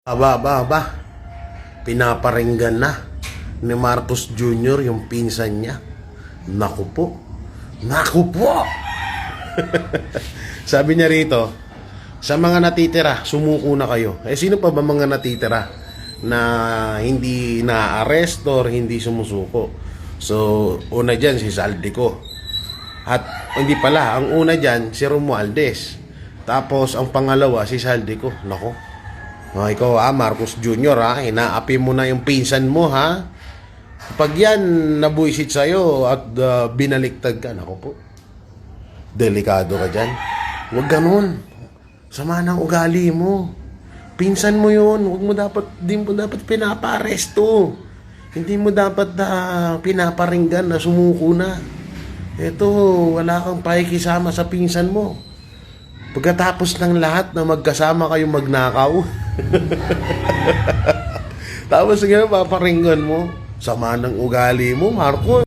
Aba. Pinaparinggan na ni Marcos Jr. yung pinsan niya. Naku po. Sabi niya rito, sa mga natitira, sumuko na kayo. Sino pa ba mga natitira na hindi na-arresto or hindi sumusuko? So, una dyan si Saldico. At hindi pala, ang una dyan si Romualdez. Tapos ang pangalawa si Saldico. Nako. Ikaw Marcos Jr. Inaapi mo na yung pinsan mo Pag yan nabuisit sa'yo at binaliktad ka, nako po. Delikado ka dyan. Huwag ganun. Sama ng ugali mo. Pinsan mo yun. Di mo dapat pinapa-aresto. Hindi mo dapat pinaparinggan na sumuko na. Ito, wala kang pakikisama sa pinsan mo. Pagkatapos ng lahat na magkasama kayong magnakaw. Tapos ngayon paparinggan mo. Sama ng ugali mo, Marco.